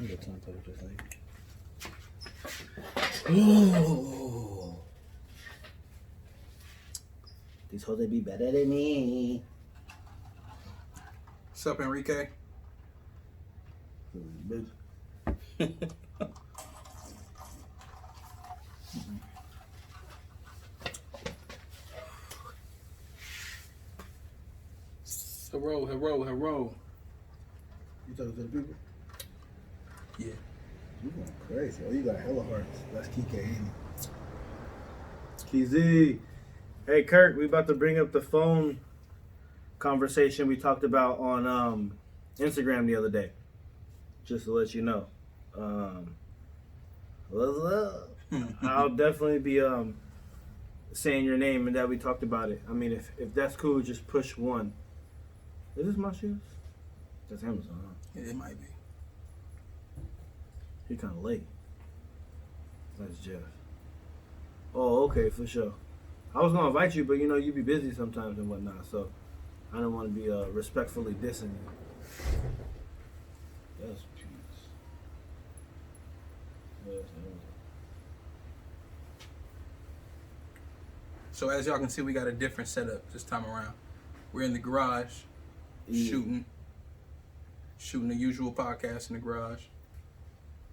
I got time to talk with this lady. Oh, these hoes they be better than me. What's up, Enrique? Hello. You talking to the people? Yeah. You going crazy. Oh, you got hella hearts. That's Kike, ain't it? KZ. Hey, Kurt, we about to bring up the phone conversation we talked about on Instagram the other day. Just to let you know. What's up? I'll definitely be saying your name and that we talked about it. I mean, if that's cool, just push 1. Is this my shoes? That's Amazon, huh? Yeah, it might be. He kind of late. That's Jeff. Oh, okay, for sure. I was gonna invite you, but you know you be busy sometimes and whatnot, so I don't want to be respectfully dissing you. That's peace. That's So as y'all can see, we got a different setup this time around. We're in the garage, shooting the usual podcast in the garage.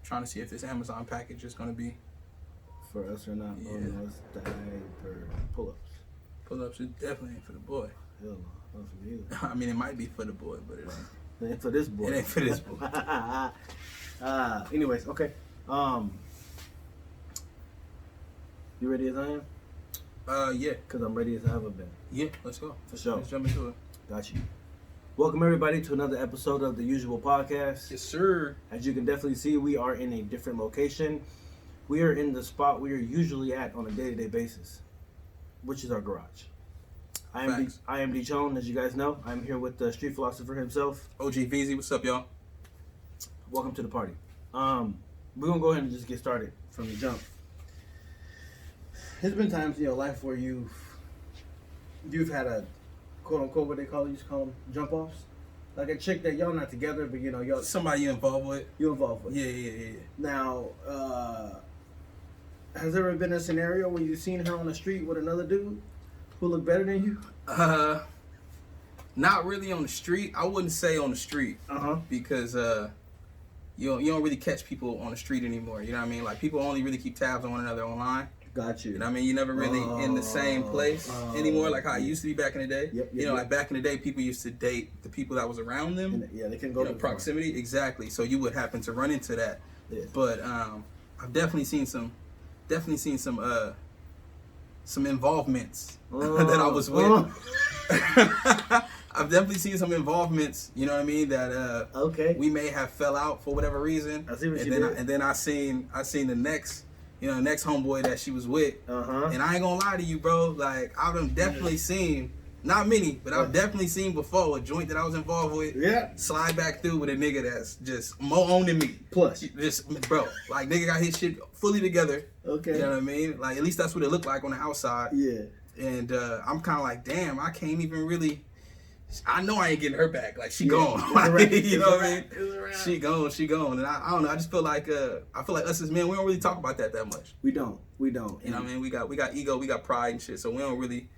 Trying to see if this Amazon package is gonna be for us or not. Yeah. Oh no, it's diaper pull-ups. Pull-ups. It definitely ain't for the boy. Hell no, not for me either. I mean, it might be for the boy, but it ain't. It ain't for this boy. It ain't for this boy. Anyways, okay. You ready as I am? Yeah. Cause I'm ready as I ever been. Yeah, let's go. For sure. Let's jump into it. Got you. Welcome everybody to another episode of the Usual Podcast. Yes, sir. As you can definitely see, we are in a different location. We are in the spot we are usually at on a day-to-day basis, which is our garage. I am D. Chone, as you guys know. I'm here with the street philosopher himself. OG VZ, what's up, y'all? Welcome to the party. We're gonna go ahead and just get started from the jump. There's been times in your life where you've had a quote unquote what they used to call them jump offs, like a chick that y'all not together, but you know y'all Somebody you involved with. You involved with. Yeah. Now, has there ever been a scenario where you've seen her on the street with another dude who looked better than you? Not really on the street. I wouldn't say on the street. Because you don't really catch people on the street anymore. You know what I mean? Like people only really keep tabs on one another online. Got you. You know what I mean? You never really in the same place anymore, like how it used to be back in the day. Yep, you know, like back in the day, people used to date the people that was around them. Yeah, they can go to proximity. Exactly. So you would happen to run into that. Yeah. But I've definitely seen some involvements that I was with. I've definitely seen some involvements, you know what I mean, that we may have fell out for whatever reason. I see what you did. And then I seen the next homeboy that she was with. And I ain't gonna lie to you, bro. Like I've definitely seen, not many, but I've definitely seen before a joint that I was involved with. Yeah. Slide back through with a nigga that's just more on than me. Plus, just bro, like nigga got his shit fully together. Okay. You know what I mean? Like at least that's what it looked like on the outside. Yeah. And I'm kind of like, damn, I can't even really. I know I ain't getting her back. Like she gone. You know what I mean? She gone. And I don't know. I just feel like us as men, we don't really talk about that much. We don't. You know what I mean? We got ego, we got pride and shit. So we don't really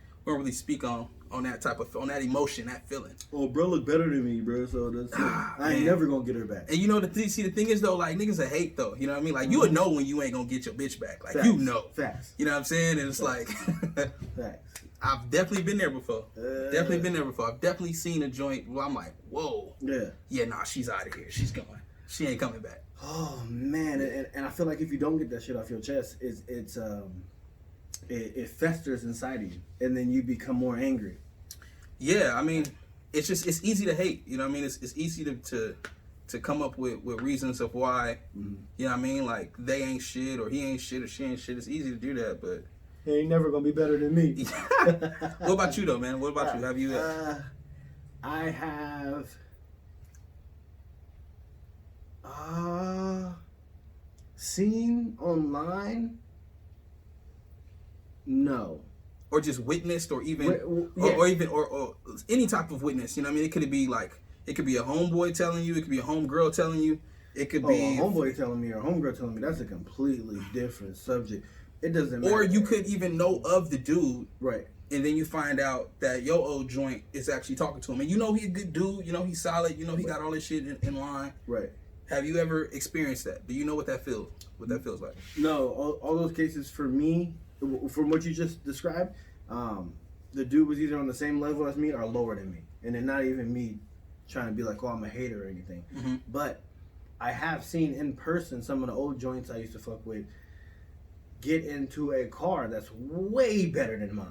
speak on that emotion, that feeling. Oh, bro, look better than me, bro. So that's I ain't never gonna get her back. And you know the thing is though, like niggas a hate though. You know what I mean? Like you would know when you ain't gonna get your bitch back. Like Facts. You know. Facts. You know what I'm saying? And it's Facts. like Facts. I've definitely been there before. I've definitely seen a joint where I'm like, whoa. Yeah, nah, she's out of here. She's going. She ain't coming back. Oh man, and I feel like if you don't get that shit off your chest, it festers inside of you, and then you become more angry. Yeah, I mean, it's easy to hate. You know what I mean? It's easy to come up with reasons of why. Mm-hmm. You know what I mean? Like they ain't shit or he ain't shit or she ain't shit. It's easy to do that, but. He ain't never gonna be better than me. What about you though, man? What about you? Have you? I have. Seen online. No. Or just witnessed, or even, or any type of witness. You know what I mean? It could be a homeboy telling you. It could be a homegirl telling you. It could be a homeboy telling me or a homegirl telling me. That's a completely different subject. It doesn't matter. Or you could even know of the dude. Right. And then you find out that your old joint is actually talking to him. And you know he's a good dude. You know he's solid. You know he got all this shit in line. Right. Have you ever experienced that? Do you know what that feels? What that feels like? No. All those cases for me, from what you just described, the dude was either on the same level as me or lower than me. And then not even me trying to be like, oh, I'm a hater or anything. Mm-hmm. But I have seen in person some of the old joints I used to fuck with get into a car that's way better than mine.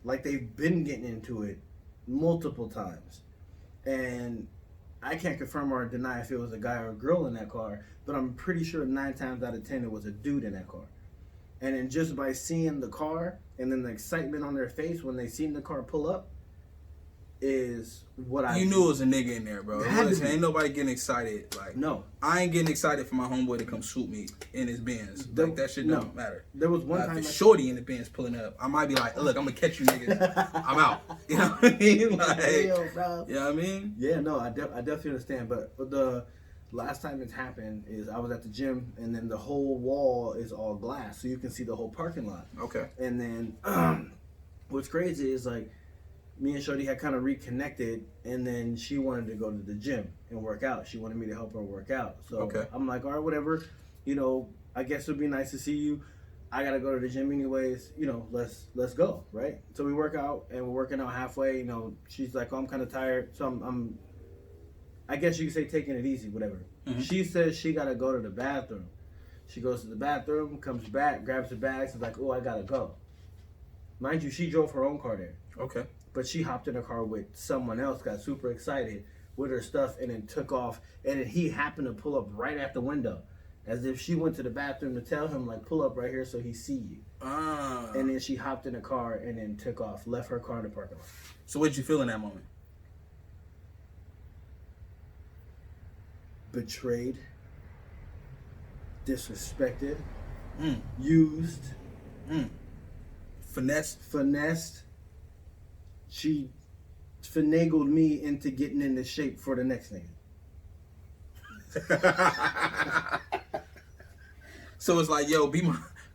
Like they've been getting into it multiple times. And I can't confirm or deny if it was a guy or a girl in that car, but I'm pretty sure 9 times out of 10 it was a dude in that car. And then just by seeing the car and then the excitement on their face when they seen the car pull up is what I... You knew it was a nigga in there, bro. Listen, ain't nobody getting excited. Like, no. I ain't getting excited for my homeboy to come shoot me in his Benz. Like, that shit don't matter. There was one time... If it's Shorty in the Benz pulling up, I might be like, look, I'm going to catch you niggas. I'm out. You know what I mean? Like, Damn, bro. You know what I mean? Yeah, no, I definitely understand. But the last time it's happened is I was at the gym, and then the whole wall is all glass, so you can see the whole parking lot. Okay. And then what's crazy is, like, me and Shorty had kind of reconnected, and then she wanted to go to the gym and work out. She wanted me to help her work out. So okay. I'm like, all right, whatever. You know, I guess it would be nice to see you. I gotta go to the gym anyways. You know, let's go, right? So we work out, and we're working out halfway. You know, she's like, oh, I'm kind of tired, so I'm I guess you could say taking it easy, whatever. Mm-hmm. She says she gotta go to the bathroom. She goes to the bathroom, comes back, grabs her bags, is like, oh, I gotta go. Mind you, she drove her own car there. Okay. But she hopped in a car with someone else, got super excited with her stuff, and then took off. And then he happened to pull up right at the window, as if she went to the bathroom to tell him, like, pull up right here so he see you. And then she hopped in a car and then took off, left her car in the parking lot. So what did you feel in that moment? Betrayed, disrespected, used, finessed. She finagled me into getting into shape for the next nigga. So it's like, yo, be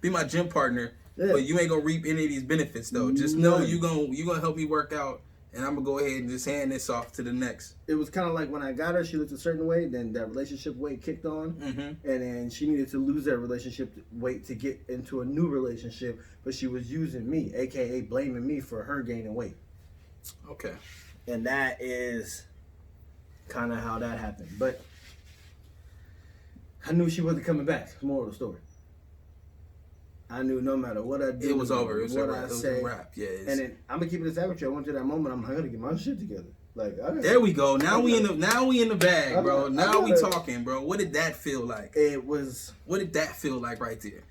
my gym partner, but you ain't gonna reap any of these benefits though. Just know you gonna help me work out, and I'm gonna go ahead and just hand this off to the next. It was kind of like when I got her, she looked a certain way, then that relationship weight kicked on, and then she needed to lose that relationship weight to get into a new relationship, but she was using me, aka blaming me for her gaining weight. Okay. And that is kind of how that happened. But I knew she wasn't coming back. Moral of the story. I knew no matter what I did, it was over. It was what a wrap. I say. It was a wrap. Yeah. And then I'm gonna keep it that with you. I went to that moment. I'm gonna get my shit together. Like, there we go. Now we in the bag, bro. Now we talking, bro. What did that feel like? What did that feel like right there?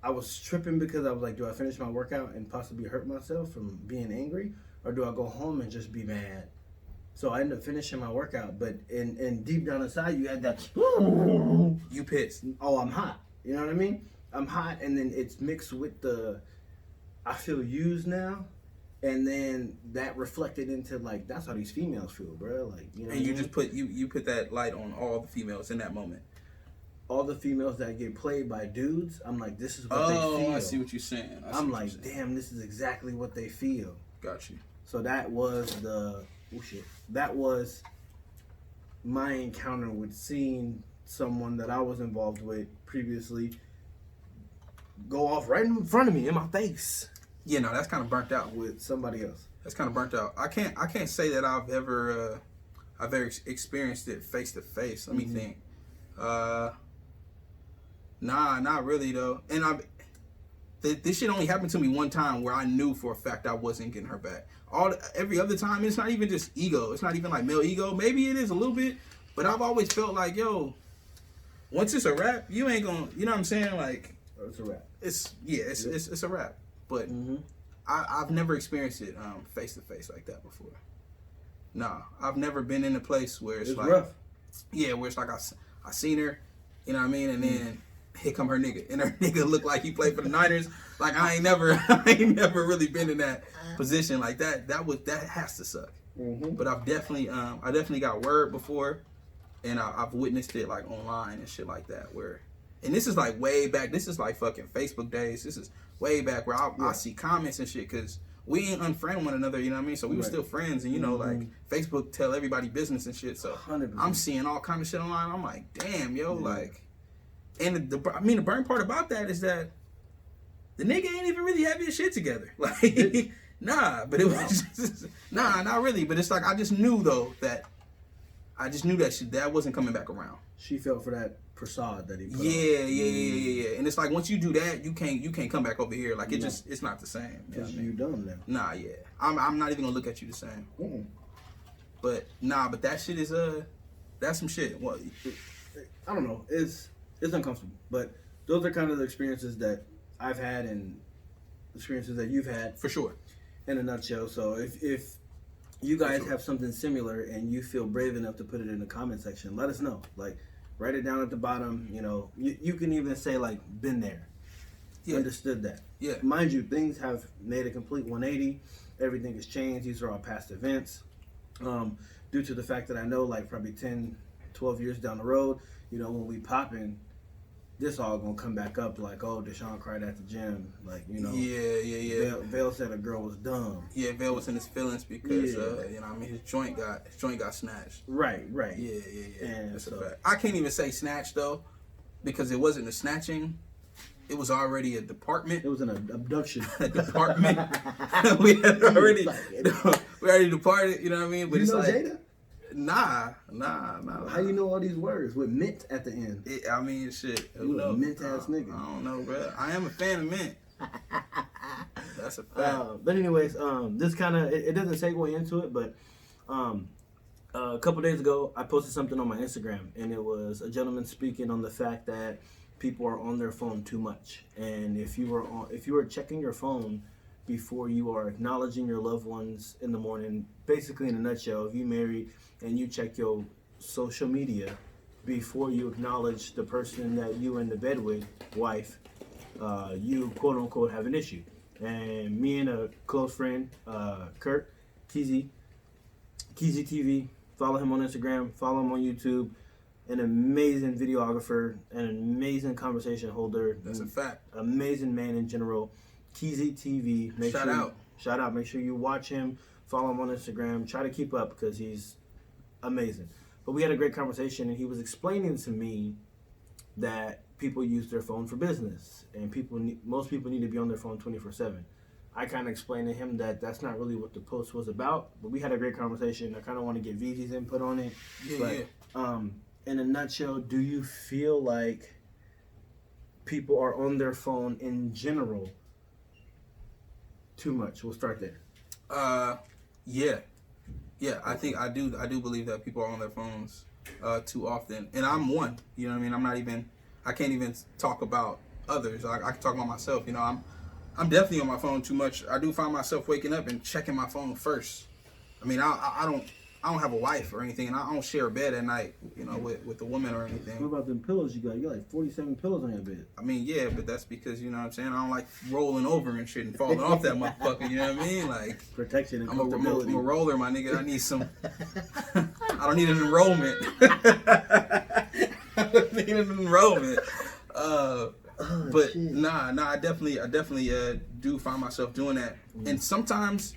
I was tripping because I was like, do I finish my workout and possibly hurt myself from being angry, or do I go home and just be mad? So I ended up finishing my workout, but in deep down inside, you had that. You pissed. Oh, I'm hot. You know what I mean? I'm hot, and then it's mixed with I feel used now, and then that reflected into, like, that's how these females feel, bro. Like, you know. And you just put you put that light on all the females in that moment. All the females that get played by dudes, I'm like, this is what they feel. Oh, I see what you're saying. I'm like, damn, this is exactly what they feel. Got you. So that was that was my encounter with seeing someone that I was involved with previously go off right in front of me, in my face. Yeah, no, that's kind of burnt out. With somebody else. That's kind of burnt out. I can't say that I've ever experienced it face to face. Let me think. Nah, not really though. And this shit only happened to me one time where I knew for a fact I wasn't getting her back. Every other time, it's not even just ego. It's not even like male ego. Maybe it is a little bit, but I've always felt like, yo, once it's a rap, you ain't gonna, you know what I'm saying? Like, it's a rap. It's a rap. But I've never experienced it face to face like that before. Nah, I've never been in a place where it's like, rough. Yeah, where it's like I seen her, you know what I mean, and then here come her nigga, and her nigga look like he played for the Niners. Like I ain't never really been in that position like that. That has to suck. But I've definitely got word before, and I've witnessed it like online and shit like that. And this is like way back. This is like fucking Facebook days. This is way back where I see comments and shit because we ain't unfriend one another. You know what I mean? So we were still friends, and you know, like Facebook tell everybody business and shit. So 100%. I'm seeing all kind of shit online. I'm like, damn, yo, like, and the burn part about that is that the nigga ain't even really having his shit together. Like, nah, but it was just, nah, not really. But it's like I just knew though that that wasn't coming back around. She fell for that facade that he put on. Yeah. And it's like once you do that, you can't come back over here. Like it's not the same. Because you dumb now. Nah, yeah. I'm not even gonna look at you the same. Mm-mm. But that shit is that's some shit. Well, I don't know. It's uncomfortable, but those are kind of the experiences that I've had and experiences that you've had. For sure. In a nutshell. So if you guys have something similar and you feel brave enough to put it in the comment section, let us know. Like, write it down at the bottom. You know, you can even say like, been there, understood that. Yeah. Mind you, things have made a complete 180. Everything has changed. These are all past events. Due to the fact that I know, like, probably 10, 12 years down the road, you know, when we pop in, this all gonna come back up like, oh, Deshaun cried at the gym, like, you know. Yeah. Vale said a girl was dumb. Yeah, Vale was in his feelings because you know, I mean, his joint got snatched. Right. Yeah. And that's a fact. I can't even say snatched though, because it wasn't a snatching. It was already a department. It was an abduction. A department. we already departed. You know what I mean? But it's like Jada? Nah. How you know all these words with mint at the end? I mean, shit. You a mint ass nigga. I don't know, bro. I am a fan of mint. That's a fact. But anyways, this kind of it doesn't segue into it, but a couple days ago I posted something on my Instagram, and it was a gentleman speaking on the fact that people are on their phone too much, and if you were checking your phone before you are acknowledging your loved ones in the morning, basically in a nutshell, if you married and you check your social media before you acknowledge the person that you in the bed with, wife, you quote unquote have an issue. And me and a close friend, Kurt, Keezy TV, follow him on Instagram, follow him on YouTube, an amazing videographer, an amazing conversation holder. That's a fact. Amazing man in general. Keezy TV. Shout out. Make sure you watch him. Follow him on Instagram. Try to keep up because he's amazing. But we had a great conversation, and he was explaining to me that people use their phone for business, and most people need to be on their phone 24/7. I kind of explained to him that that's not really what the post was about, but we had a great conversation. I kind of want to get VG's input on it. In a nutshell, do you feel like people are on their phone in general too much? We'll start there. Yeah. I think I do believe that people are on their phones too often, and I'm one. You know what I mean? I can't even talk about others. I can talk about myself. You know, I'm definitely on my phone too much. I do find myself waking up and checking my phone first. I mean, I don't have a wife or anything, and I don't share a bed at night, you know, with a woman or anything. What about them pillows you got? You got like 47 pillows on your bed. I mean, yeah, but that's because, you know what I'm saying, I don't like rolling over and shit and falling off that motherfucker, you know what I mean? Like, protection and I'm comfortability. a roller, my nigga. I need some, I don't need an enrollment. I don't need an enrollment. But shit. Nah, I definitely do find myself doing that. And sometimes,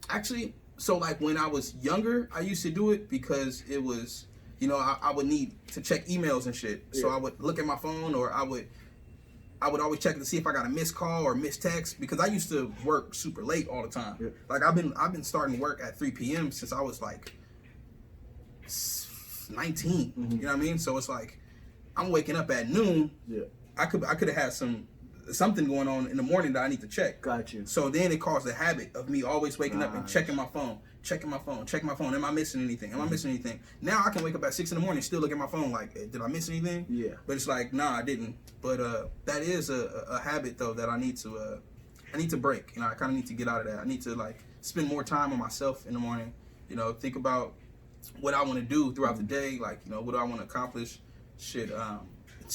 actually, so like when I was younger, I used to do it because it was, you know, I would need to check emails and shit. Yeah. So I would look at my phone, or I would always check to see if I got a missed call or missed text, because I used to work super late all the time. Yeah. Like I've been starting work at 3 p.m. since I was like 19. Mm-hmm. You know what I mean? So it's like I'm waking up at noon. Yeah. I could have had something going on in the morning that I need to check. Got you. So then it caused the habit of me always waking up and checking my phone. Am I missing anything? Now I can wake up at 6 a.m. still look at my phone like, did I miss anything? Yeah. But it's like, nah, I didn't. But that is a habit though that I need to break. You know, I kind of need to get out of that. I need to like spend more time on myself in the morning. You know, think about what I want to do throughout the day. Like, you know, what do I want to accomplish?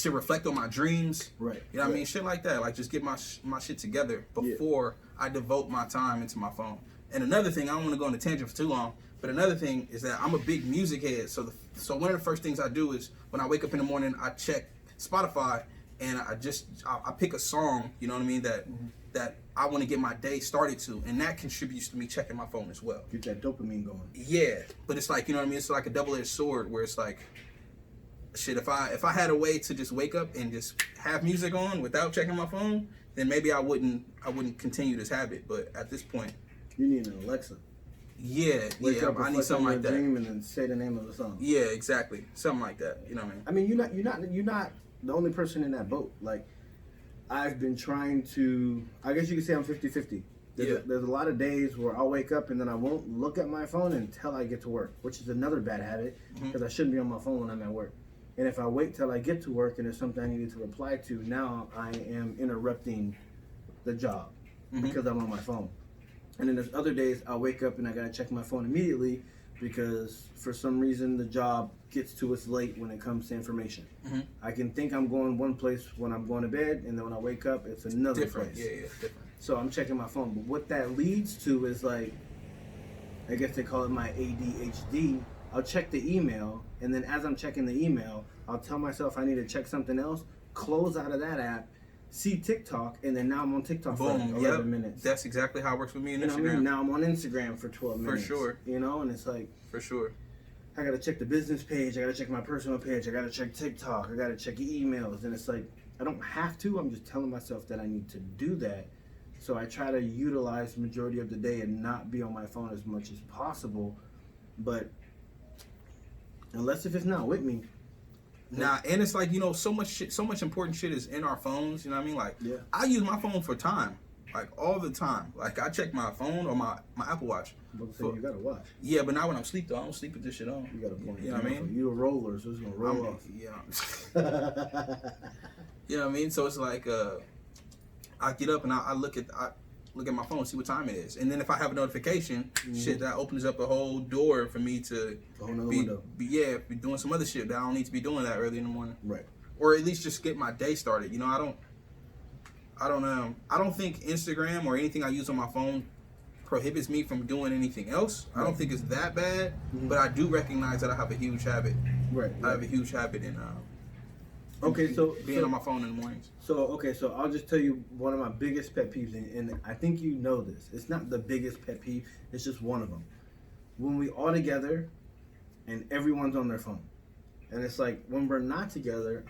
To reflect on my dreams, right? You know what I mean? Shit like that. Like just get my shit together before I devote my time into my phone. And another thing, I don't want to go on a tangent for too long, But another thing is that I'm a big music head. So one of the first things I do is when I wake up in the morning, I check Spotify and I pick a song, you know what I mean, that I want to get my day started to, and that contributes to me checking my phone as well. Get that dopamine going. Yeah, but it's like, you know what I mean, it's like a double-edged sword where it's like, shit, if I had a way to just wake up and just have music on without checking my phone, then maybe I wouldn't continue this habit. But at this point, you need an Alexa. Yeah, I need something like that. Dream and then say the name of the song. Yeah, exactly, something like that. You know what I mean? I mean, you're not the only person in that boat. Like, I've been trying to. I guess you could say I'm 50-50. There's a lot of days where I'll wake up and then I won't look at my phone until I get to work, which is another bad habit because I shouldn't be on my phone when I'm at work. And if I wait till I get to work and there's something I needed to reply to, now I am interrupting the job because I'm on my phone. And then there's other days I'll wake up and I gotta check my phone immediately because for some reason the job gets to us late when it comes to information. I can think I'm going one place when I'm going to bed, and then when I wake up, it's another place. Yeah, different. So I'm checking my phone. But what that leads to is, like, I guess they call it my ADHD. I'll check the email, and then as I'm checking the email, I'll tell myself I need to check something else, close out of that app, see TikTok, and then now I'm on TikTok for 11 minutes. That's exactly how it works with me in Instagram. What I mean? Now I'm on Instagram for 12 minutes. For sure. You know, and it's like... For sure. I gotta check the business page, I gotta check my personal page, I gotta check TikTok, I gotta check emails, and it's like, I don't have to, I'm just telling myself that I need to do that. So I try to utilize the majority of the day and not be on my phone as much as possible. But unless if it's not with me. Nah, and it's like, you know, so much important shit is in our phones, you know what I mean? Like, I use my phone for time, like all the time. Like, I check my phone or my Apple Watch. So you gotta watch. Yeah, but not when I'm asleep though. I don't sleep with this shit on. You gotta point. You know what I mean? You a roller, so it's gonna roll off. Yeah. You know what I mean? So it's like, I get up and I look at my phone, see what time it is, and then if I have a notification, shit, that opens up a whole door for me to be doing some other shit that I don't need to be doing that early in the morning, right? Or at least just get my day started. You know, I don't think Instagram or anything I use on my phone prohibits me from doing anything else. I don't think it's that bad, but I do recognize that I have a huge habit. Right. I have a huge habit in being on my phone in the mornings. So I'll just tell you one of my biggest pet peeves, and I think you know this. It's not the biggest pet peeve. It's just one of them. When we all together, and everyone's on their phone, and it's like when we're not together,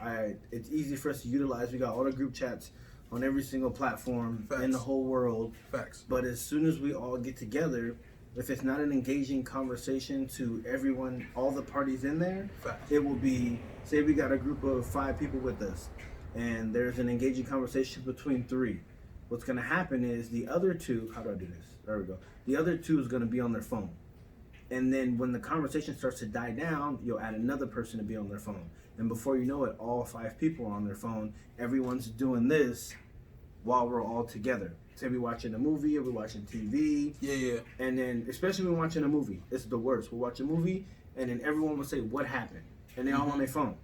it's easy for us to utilize. We got all the group chats on every single platform in the whole world. Facts. But as soon as we all get together, if it's not an engaging conversation to everyone, all the parties in there, it will be, say we got a group of 5 people with us, and there's an engaging conversation between 3. What's going to happen is the other 2, how do I do this? There we go. The other 2 is going to be on their phone. And then when the conversation starts to die down, you'll add another person to be on their phone. And before you know it, all 5 people are on their phone. Everyone's doing this while we're all together. Say we're watching a movie or we're watching TV. Yeah. And then, especially when we're watching a movie, it's the worst. We'll watch a movie, and then everyone will say, what happened? And they're all on their phone.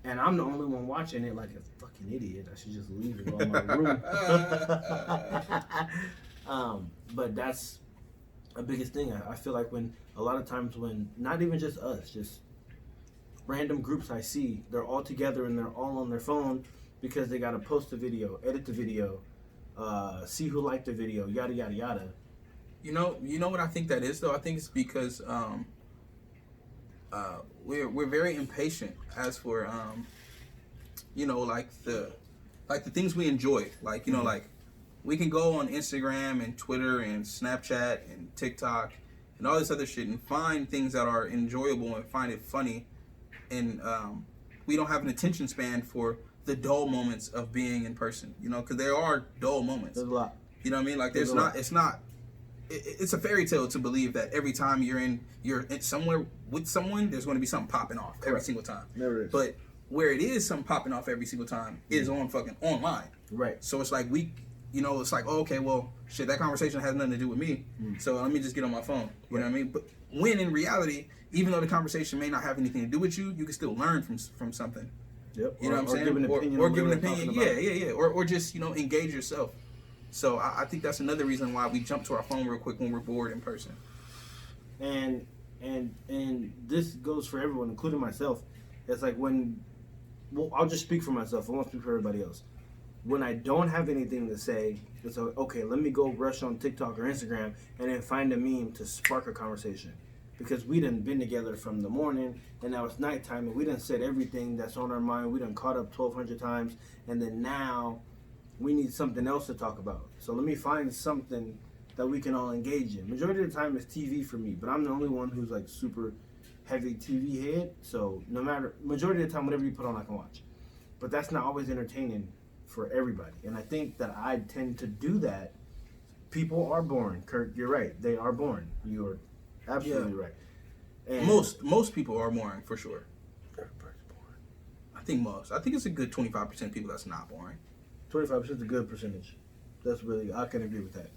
And I'm the only one watching it like a fucking idiot. I should just leave and go in my room. But that's a biggest thing. I feel like when a lot of times when not even just us, just random groups I see, they're all together and they're all on their phone because they got to post the video, edit the video, see who liked the video, yada yada yada. You know what I think that is though? I think it's because we're very impatient as for like the things we enjoy. Like, you know, like we can go on Instagram and Twitter and Snapchat and TikTok and all this other shit and find things that are enjoyable and find it funny, and we don't have an attention span for the dull moments of being in person, you know, because there are dull moments. There's a lot. You know what I mean? Like it's a fairy tale to believe that every time you're in somewhere with someone, there's going to be something popping off every single time. Never is. But where it is something popping off every single time is on fucking online. Right. So it's like it's like, oh, okay, well, shit, that conversation has nothing to do with me, so let me just get on my phone. You know what I mean? But when in reality, even though the conversation may not have anything to do with you, you can still learn from something. Yep. You know what I'm saying? Or give an opinion. Yeah. Or just, you know, engage yourself. So I think that's another reason why we jump to our phone real quick when we're bored in person. And this goes for everyone, including myself. It's like I'll just speak for myself. I won't speak for everybody else. When I don't have anything to say, it's like, okay, let me go rush on TikTok or Instagram and then find a meme to spark a conversation. Because we done been together from the morning and now it's nighttime and we done said everything that's on our mind. We done caught up 1,200 times and then now we need something else to talk about. So let me find something that we can all engage in. Majority of the time it's TV for me, but I'm the only one who's like super heavy TV head. So majority of the time, whatever you put on, I can watch. But that's not always entertaining for everybody. And I think that I tend to do that. People are boring. Kirk, you're right. They are boring. You're absolutely right. And most people are boring, for sure. Everybody's boring. I think it's a good 25% of people that's not boring. 25% is a good percentage. That's really, I can agree with that.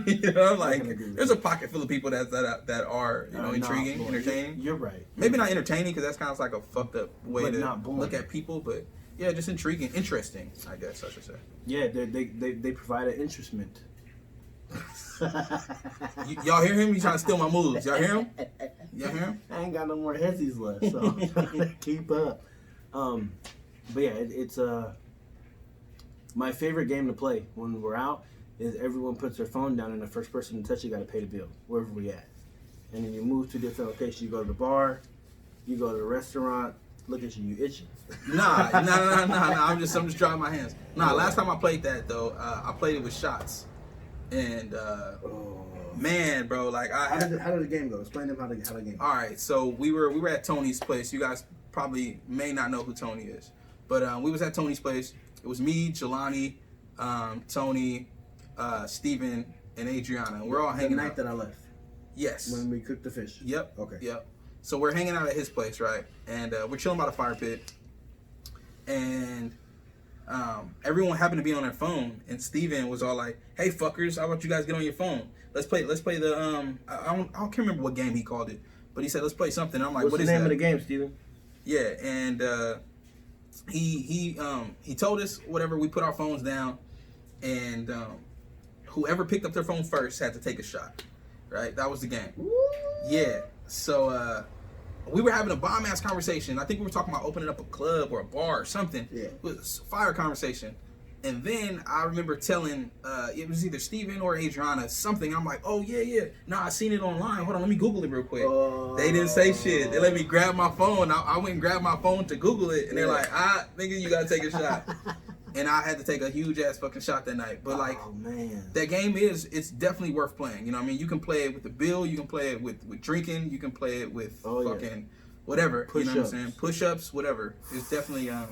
You know, like there's a pocket full of people that are intriguing, entertaining. You're right. Maybe not entertaining because that's kind of like a fucked up way to look at people, but yeah, just intriguing, interesting. I guess I should say. Yeah, they provide an interestment. Y'all hear him? He's trying to steal my moves. Y'all hear him? Y'all hear him? I ain't got no more headzies left, so I'm trying to keep up. But yeah, it's my favorite game to play when we're out is everyone puts their phone down and the first person to touch it got to pay the bill wherever we at, and then you move to different locations. You go to the bar, you go to the restaurant. Look at you itching. Nah. I'm just drying my hands. Last time I played that though, I played it with shots, and man, bro, like how did the game go? Explain to them how the game go. All right, so we were at Tony's place. You guys probably may not know who Tony is, but we was at Tony's place. It was me, Jelani, Tony, Steven, and Adriana. We're all hanging out. The night that I left. Yes. When we cooked the fish. Yep. Okay. Yep. So we're hanging out at his place, right? And we're chilling by the fire pit. And everyone happened to be on their phone. And Steven was all like, "Hey fuckers, how about you guys get on your phone? Let's play the I can't remember what game he called it, but he said let's play something." And I'm like, "What's "What is the name that?" of the game, Steven? Yeah, and he told us whatever. We put our phones down, and whoever picked up their phone first had to take a shot. Right, that was the game. Woo! Yeah. So we were having a bomb ass conversation. I think we were talking about opening up a club or a bar or something. Yeah. It was a fire conversation. And then I remember telling it was either Steven or Adriana something. I'm like, "Oh yeah. No, I seen it online. Hold on, let me Google it real quick." They didn't say shit. They let me grab my phone. I went and grabbed my phone to Google it, and they're like, "Nigga, you gotta take a shot." And I had to take a huge ass fucking shot that night. But like, that game it's definitely worth playing. You know what I mean? You can play it with the bill. You can play it with drinking. You can play it with fucking whatever. You know what I'm saying? Push-ups, whatever. It's definitely a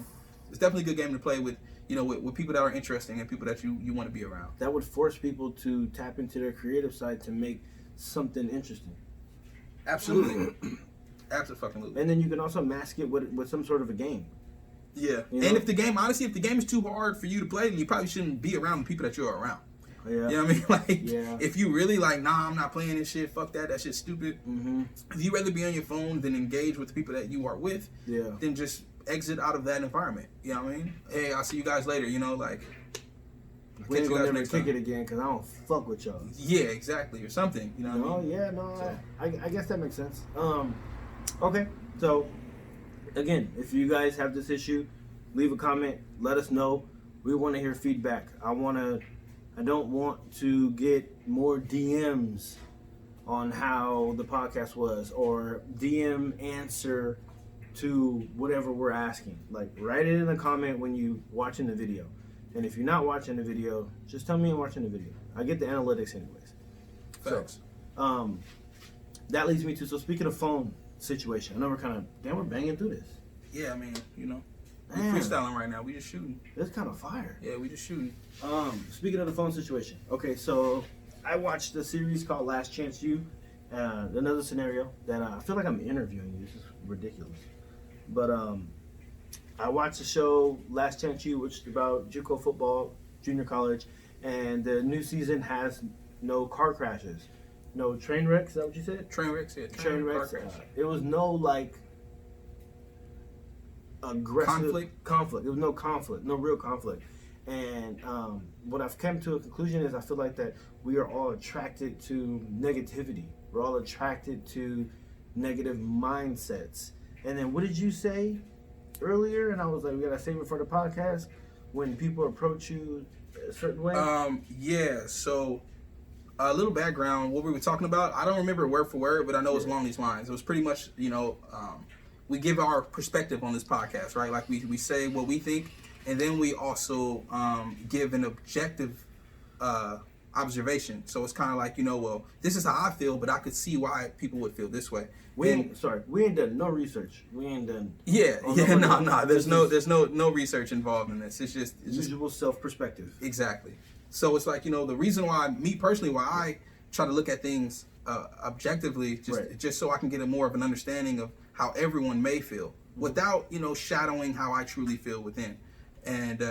good game to play with. You know, with people that are interesting and people that you want to be around. That would force people to tap into their creative side to make something interesting. Absolutely. Absolutely. And then you can also mask it with some sort of a game. Yeah. You know? And if the game is too hard for you to play, then you probably shouldn't be around the people that you're around. Yeah. You know what I mean? Like, if you really like, nah, I'm not playing this shit, fuck that shit's stupid. Mm-hmm. If you'd rather be on your phone than engage with the people that you are with, then just exit out of that environment. You know what I mean? Hey, I'll see you guys later. You know, like, we ain't gonna never kick it again because I don't fuck with y'all. Yeah, exactly, or something. You know what I mean? Yeah, no, so. I guess that makes sense. Okay, so again, if you guys have this issue, leave a comment. Let us know. We want to hear feedback. I don't want to get more DMs on how the podcast was or DM answer to whatever we're asking. Like, write it in a comment when you watching the video. And if you're not watching the video, just tell me I'm watching the video. I get the analytics anyways. Facts. So, that leads me to, so speaking of phone situation, I know we're banging through this. Yeah, I mean, you know, we're freestyling right now. We just shooting. It's kind of fire. Yeah, we just shooting. Speaking of the phone situation. Okay, so I watched a series called Last Chance U. Another scenario that I feel like I'm interviewing you. This is ridiculous. But I watched the show Last Chance U, which is about JUCO football, junior college, and the new season has no car crashes, no train wrecks. Is that what you said? Train wrecks, yeah. Train wrecks. It was no like aggressive conflict. There was no conflict, no real conflict. And what I've come to a conclusion is I feel like that we are all attracted to negativity We're all attracted to negative mindsets. And then what did you say earlier? And I was like, we gotta save it for the podcast. When people approach you a certain way. Yeah. So a little background. What we were talking about. I don't remember word for word, but I know it's along these lines. It was pretty much, we give our perspective on this podcast, right? Like we say what we think, and then we also give an objective observation. So it's kind of like, well, this is how I feel, but I could see why people would feel this way. We ain't done no research. We ain't done. No. There's no research involved in this. It's just usual self perspective. Exactly. So it's like, the reason why why I try to look at things objectively, just so I can get a more of an understanding of how everyone may feel without, shadowing how I truly feel within. And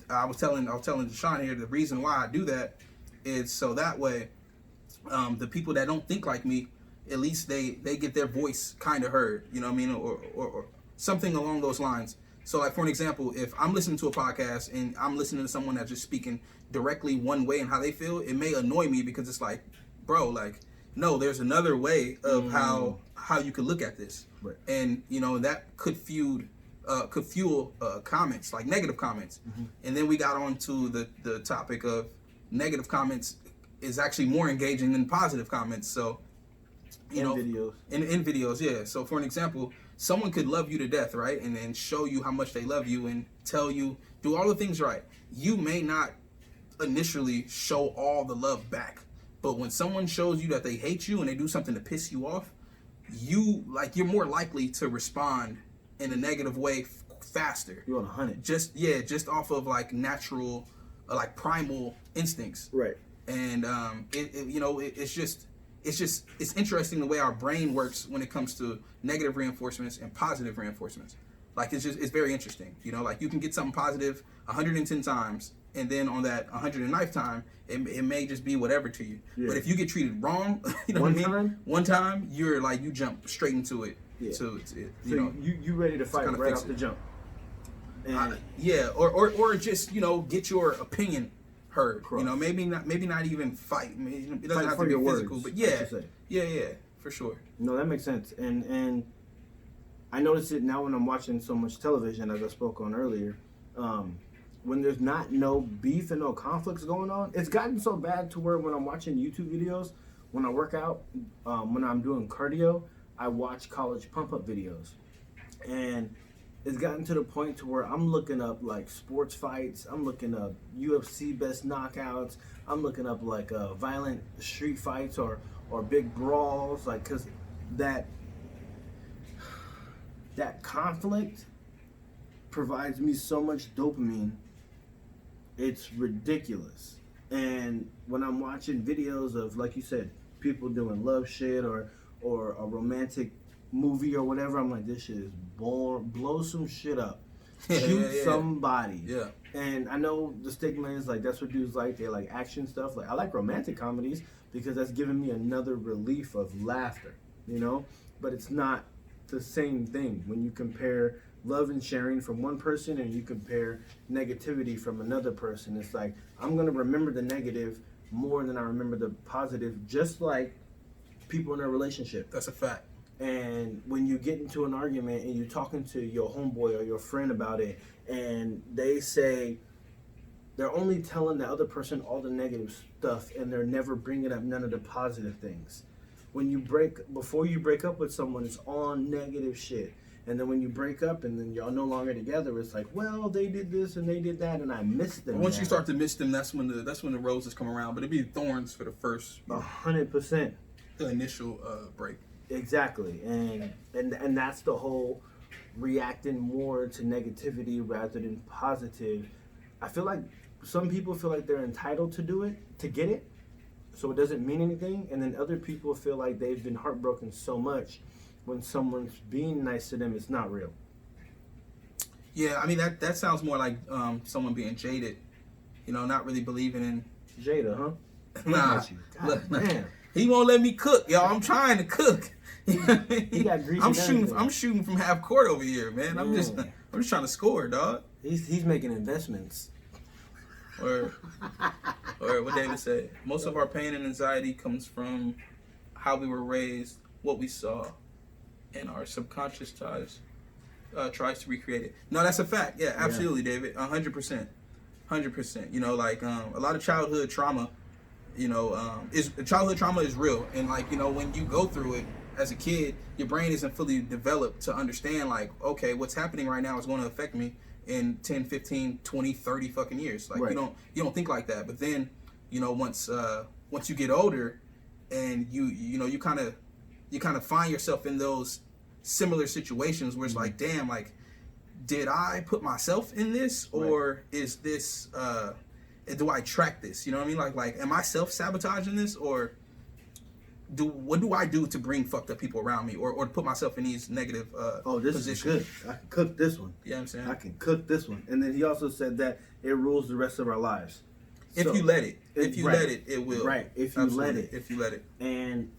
I was telling Deshaun here, the reason why I do that is so that way the people that don't think like me, at least they get their voice kind of heard, you know what I mean, or something along those lines. So like, for an example, if I'm listening to a podcast and I'm listening to someone that's just speaking directly one way and how they feel, it may annoy me because it's like, bro, like, no, there's another way of how you could look at this. Right. And, that could fuel comments, like negative comments. Mm-hmm. And then we got on to the topic of negative comments is actually more engaging than positive comments. So, videos. In videos, yeah. So for an example, someone could love you to death, right? And then show you how much they love you and tell you, do all the things right. You may not initially show all the love back. But when someone shows you that they hate you and they do something to piss you off, you're more likely to respond in a negative way faster. You want to hunt it. Just off of like natural, like primal instincts. Right. And it's interesting the way our brain works when it comes to negative reinforcements and positive reinforcements. Like it's very interesting. Like you can get something positive 110 times, and then on that 109th time, it may just be whatever to you. Yeah. But if you get treated wrong, one time, you're like, you jump straight into it. Yeah. You ready to fight right off the jump. Or just get your opinion heard. Cross. Maybe not even fight. It doesn't have to be physical, words, but yeah, for sure. No, that makes sense. And I notice it now when I'm watching so much television, as I spoke on earlier. When there's no beef and no conflicts going on, it's gotten so bad to where when I'm watching YouTube videos, when I work out, when I'm doing cardio, I watch college pump-up videos. And it's gotten to the point to where I'm looking up like sports fights, I'm looking up UFC best knockouts, I'm looking up like violent street fights or big brawls, like, because that conflict provides me so much dopamine. It's ridiculous. And when I'm watching videos of, like you said, people doing love shit or a romantic movie or whatever, I'm like, this shit is boring. Blow some shit up. Shoot somebody. Yeah. And I know the stigma is like, that's what dudes like. They like action stuff. Like, I like romantic comedies because that's giving me another relief of laughter, But it's not the same thing when you compare love and sharing from one person and you compare negativity from another person. It's like, I'm going to remember the negative more than I remember the positive, just like people in a relationship. That's a fact. And when you get into an argument and you're talking to your homeboy or your friend about it, and they say they're only telling the other person all the negative stuff and they're never bringing up none of the positive things. Before you break up with someone, it's all negative shit. And then when you break up and then y'all no longer together, it's like, well, they did this and they did that and I missed them. Once you start to miss them, that's when the roses come around. But it'd be thorns for the first 100%. The initial break. Exactly. And that's the whole reacting more to negativity rather than positive. I feel like some people feel like they're entitled to do it, to get it, so it doesn't mean anything. And then other people feel like they've been heartbroken so much when someone's being nice to them, it's not real. Yeah, I mean, that sounds more like someone being jaded, not really believing in... Jada, huh? Nah. Look, man. He won't let me cook, y'all. I'm trying to cook. He got greasy. I'm shooting from half court over here, man. I'm just trying to score, dog. He's making investments. Or what David said. Most of our pain and anxiety comes from how we were raised, what we saw, and our subconscious tries to recreate it. No, that's a fact. Yeah, absolutely, David. 100%. 100%. You know, like a lot of childhood trauma, you know, childhood trauma is real. And like, you know, when you go through it as a kid, your brain isn't fully developed to understand like, okay, what's happening right now is going to affect me in 10, 15, 20, 30 fucking years. Like you don't think like that. But then, you know, once you get older and you kind of find yourself in those similar situations where it's like, damn, like, did I put myself in this, or is this do I track this? You know what I mean? Like am I self-sabotaging this, or what do I do to bring fucked up people around me, or to put myself in these negative this positions? is good. I can cook this one. Yeah, I'm saying I can cook this one. And then he also said that it rules the rest of our lives. If you let it. If you let it, it will. Right. If you let it. If you let it. And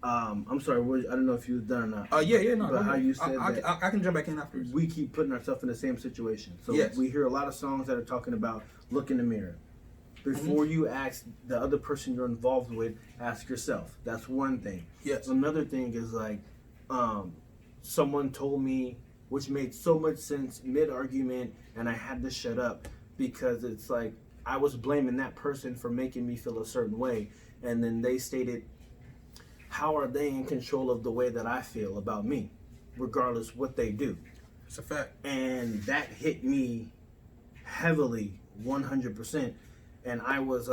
I'm sorry, I don't know if you was done or not. No. But how you said I can jump back in afterwards. We keep putting ourselves in the same situation. So yes. We hear a lot of songs that are talking about look in the mirror. Before you ask the other person you're involved with, ask yourself. That's one thing. Yes. Another thing is like, someone told me, which made so much sense mid-argument, and I had to shut up because it's like I was blaming that person for making me feel a certain way, and then they stated, how are they in control of the way that I feel about me, regardless what they do? It's a fact. And that hit me heavily, 100%. And I was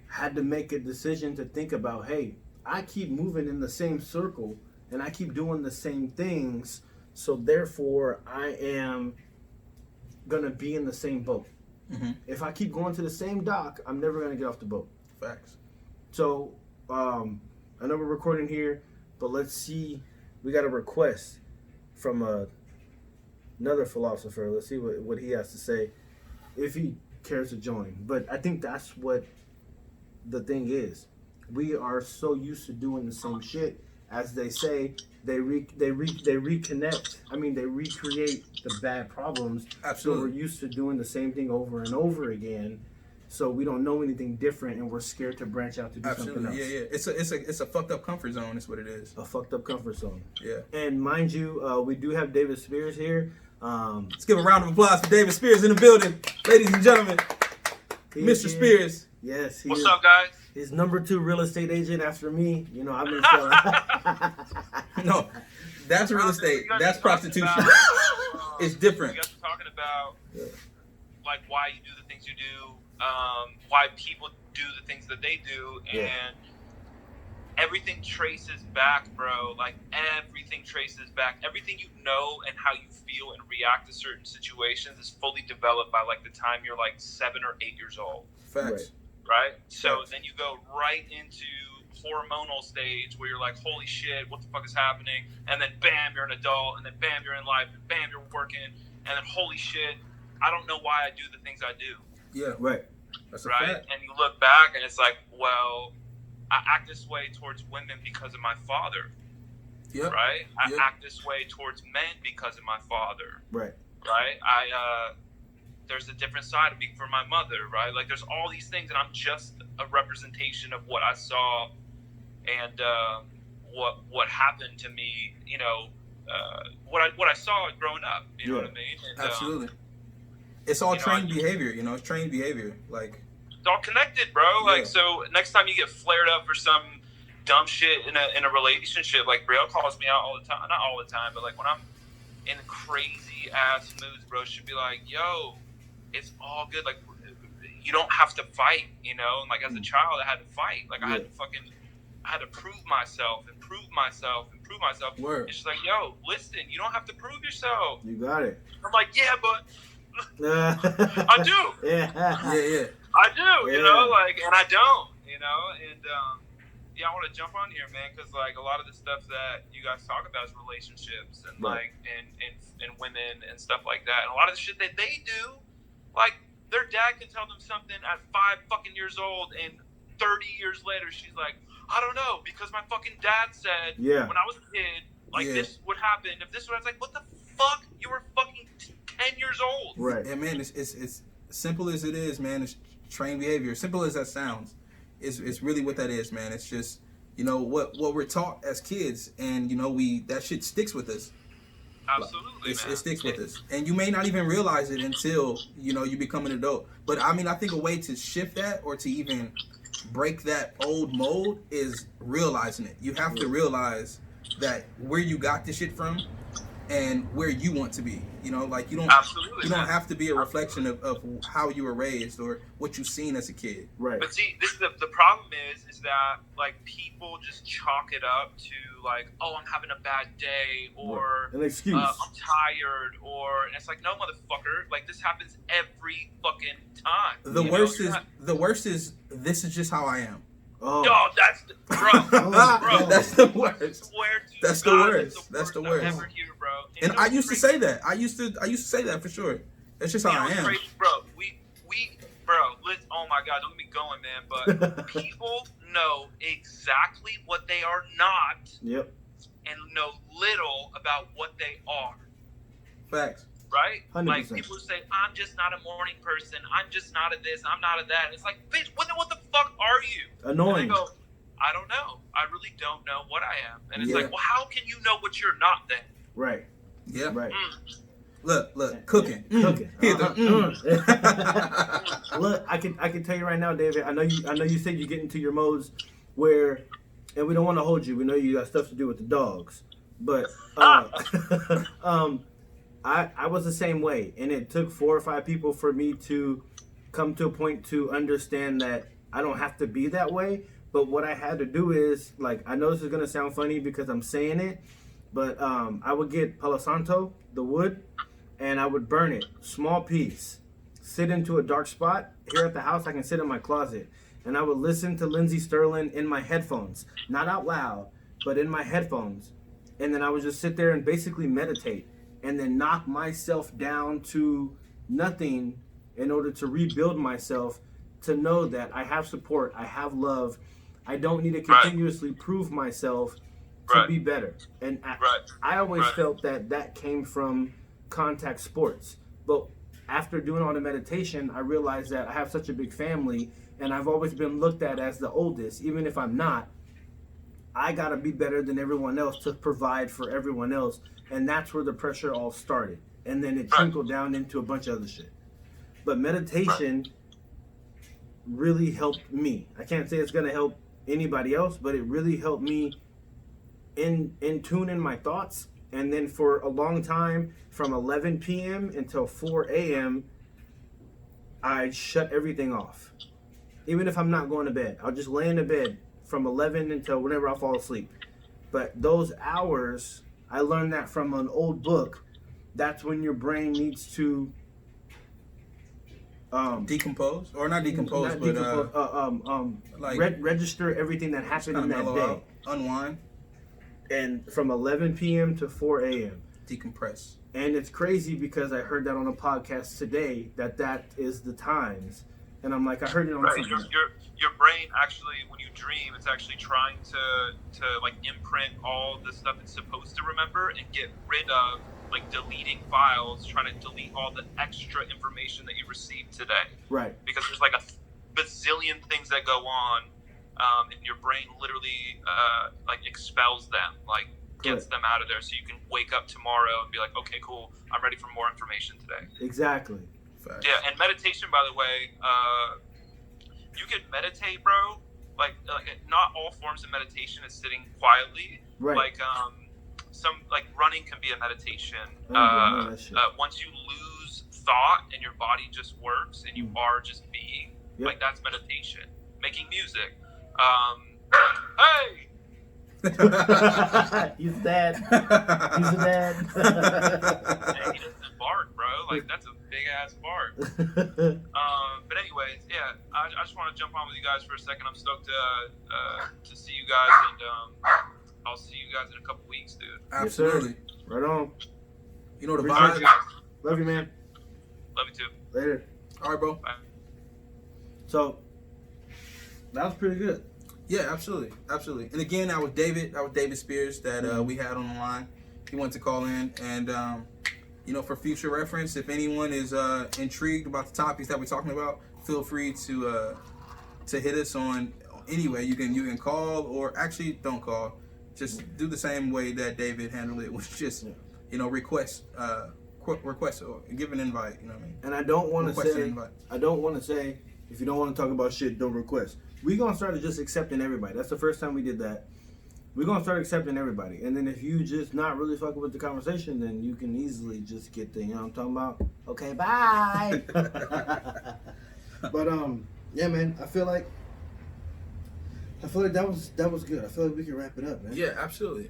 had to make a decision to think about, hey, I keep moving in the same circle and I keep doing the same things, so therefore I am gonna be in the same boat. Mm-hmm. If I keep going to the same dock, I'm never gonna get off the boat. Facts. So I know we're recording here, but let's see. We got a request from another philosopher. Let's see what he has to say, if he cares to join. But I think that's what the thing is. We are so used to doing the same shit. As they say, they reconnect. I mean, they recreate the bad problems. Absolutely. So we're used to doing the same thing over and over again. So we don't know anything different, and we're scared to branch out to do something else. Yeah. It's a fucked up comfort zone. That's what it is. A fucked up comfort zone. Yeah. And mind you, we do have David Spears here. Let's give a round of applause for David Spears in the building, ladies and gentlemen. Mr. Spears. Yes. What's up, guys? His number 2 real estate agent after me. You know, I've been selling. No, that's real estate. That's prostitution. It's different. You guys are talking about like why you do the things you do, why people do the things that they do, and everything traces back, bro. Like everything traces back. Everything you know and how you feel and react to certain situations is fully developed by like the time you're like 7 or 8 years old. Facts. Right? So then you go right into hormonal stage where you're like, holy shit, what the fuck is happening? And then bam, you're an adult, and then bam, you're in life, and bam, you're working, and then holy shit, I don't know why I do the things I do. Yeah, right. That's a right? fact. And you look back and it's like, well, I act this way towards women because of my father. Yep. Right? I act this way towards men because of my father. Right. Right? There's a different side of me for my mother, right? Like there's all these things, and I'm just a representation of what I saw and what happened to me, you know, what I saw growing up, you know what I mean? And, absolutely. It's all trained behavior, you know, it's trained behavior. Like it's all connected, bro. Like so next time you get flared up for some dumb shit in a relationship, like Brielle calls me out all the time, not all the time, but like when I'm in crazy ass moods, bro, she'd be like, yo, it's all good. Like, you don't have to fight, you know? And like, as a child, I had to fight. Like, I had to prove myself. Word. And she's like, yo, listen, you don't have to prove yourself. You got it. I'm like, yeah, but I do. Yeah. I do, you know? Like, and I don't, you know? And, I want to jump on here, man, because, like, a lot of the stuff that you guys talk about is relationships and, like, and women and stuff like that. And a lot of the shit that they do, like, their dad can tell them something at 5 fucking years old, and 30 years later, she's like, I don't know, because my fucking dad said when I was a kid, like, this would happen. If this would, I was like, what the fuck? You were fucking 10 years old. Right. Yeah, man, it's simple as it is, man. It's trained behavior. Simple as that sounds. It's really what that is, man. It's just, you know, what we're taught as kids, and you know, that shit sticks with us. Absolutely, man. It sticks with us, and you may not even realize it until, you know, you become an adult. But I mean, I think a way to shift that, or to even break that old mold, is realizing it. You have to realize that where you got this shit from and where you want to be. You know, like you don't have to be a reflection of how you were raised or what you've seen as a kid. Right. But see, this is the problem is that like people just chalk it up to like, oh, I'm having a bad day, or an excuse. I'm tired, and it's like, no, motherfucker, like this happens every fucking time. The worst is this is just how I am. Oh, that's bro. That's the worst. That's the worst. That's the worst. Ever hear, bro. And I used to say that. I used to say that for sure. That's just how I am. Crazy, bro. Oh my God, don't get me going, man. But people know exactly what they are not. Yep. And know little about what they are. Facts. Right? 100%. Like people say, I'm just not a morning person. I'm just not a this. I'm not a that. It's like, bitch, what the fuck are you? Annoying. And I go, I don't know. I really don't know what I am. And it's like, well, how can you know what you're not then? Right. Yeah. Right. Look, cooking. Cooking. Look, I can tell you right now, David. I know you said you get into your modes where, and we don't want to hold you. We know you got stuff to do with the dogs, but I was the same way, and it took 4 or 5 people for me to come to a point to understand that I don't have to be that way. But what I had to do is, like, I know this is gonna sound funny because I'm saying it, but I would get Palo Santo, the wood, and I would burn it, small piece, sit into a dark spot. Here at the house, I can sit in my closet, and I would listen to Lindsey Sterling in my headphones, not out loud, but in my headphones. And then I would just sit there and basically meditate, and then knock myself down to nothing in order to rebuild myself, to know that I have support, I have love. I don't need to continuously prove myself to be better. And I always felt that came from contact sports. But after doing all the meditation, I realized that I have such a big family, and I've always been looked at as the oldest. Even if I'm not, I got to be better than everyone else to provide for everyone else. And that's where the pressure all started. And then it trickled down into a bunch of other shit. But meditation really helped me. I can't say it's going to help anybody else, but it really helped me in tune in my thoughts. And then for a long time, from 11 p.m. until 4 a.m., I shut everything off. Even if I'm not going to bed, I'll just lay in the bed from 11 until whenever I fall asleep. But those hours, I learned that from an old book. That's when your brain needs to decompose, or not decompose, register everything that happened in that day. Unwind. And from 11 p.m. to 4 a.m. decompress. And it's crazy because I heard that on a podcast today that is the times. And I'm like, I heard it on something. Your brain actually, when you dream, it's actually trying to like imprint all the stuff it's supposed to remember and get rid of, like deleting files, trying to delete all the extra information that you received today. Right. Because there's like a bazillion things that go on, and your brain literally like expels them, like gets them out of there, so you can wake up tomorrow and be like, okay, cool, I'm ready for more information today. Exactly. Fact. Yeah, and meditation, by the way, you can meditate, bro. Like not all forms of meditation is sitting quietly. Right. Like some like running can be a meditation. Once you lose thought and your body just works and you are just being, like that's meditation. Making music. Hey. He's dead. He's a dad. Hey, he doesn't bark, bro. Like that's a big ass bark. But anyways, yeah, I just want to jump on with you guys for a second. I'm stoked to see you guys, and I'll see you guys in a couple weeks, dude. Absolutely. Yes, right on. You know the vibe. Guys. Love you, man. Love you too. Later. All right, bro. Bye. So that was pretty good. Yeah, absolutely. And again, that was David Spears that we had on the line. He wanted to call in, and for future reference, if anyone is intrigued about the topics that we're talking about, feel free to hit us on anyway, you can call, or actually don't call. Just do the same way that David handled it, which just request or give an invite. You know what I mean? And I don't want to say if you don't want to talk about shit, don't request. We're gonna start just accepting everybody. That's the first time we did that. We're gonna start accepting everybody, and then if you just not really fucking with the conversation, then you can easily just get the, what I'm talking about. Okay, bye. But yeah, man, I feel like that was good. I feel like we can wrap it up, man. Yeah, absolutely.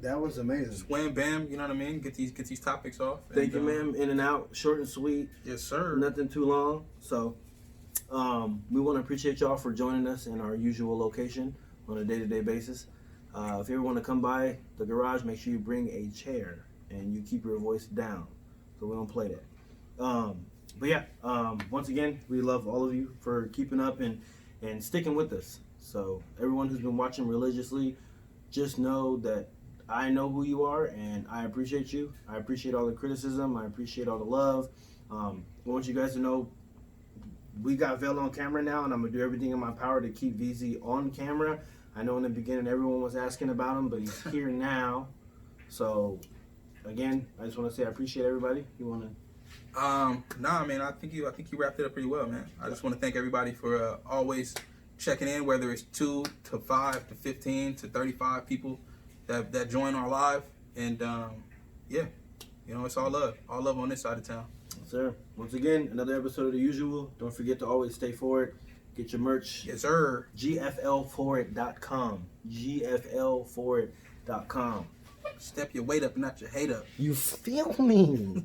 That was amazing. Just wham bam, you know what I mean? Get these topics off. Thank you, ma'am. In and out, short and sweet. Yes, sir. Nothing too long. So, we want to appreciate y'all for joining us in our usual location on a day-to-day basis. If you ever want to come by the garage, make sure you bring a chair and you keep your voice down, so we don't play that. But yeah, once again, we love all of you for keeping up and sticking with us. So everyone who's been watching religiously, just know that I know who you are and I appreciate you. I appreciate all the criticism. I appreciate all the love. I want you guys to know we got Vale on camera now, and I'm going to do everything in my power to keep VZ on camera. I know in the beginning everyone was asking about him, but he's here now. So, again, I just want to say I appreciate everybody. You want to? Nah, man. I think you wrapped it up pretty well, man. I just want to thank everybody for always checking in, whether it's 2 to 5 to 15 to 35 people that join our live, and yeah, it's all love on this side of town. Yes, sir. Once again, another episode of The Usual. Don't forget to always stay forward. Get your merch. Yes, sir. GFLforward.com. GFLforward.com. Step your weight up, not your hate up. You feel me?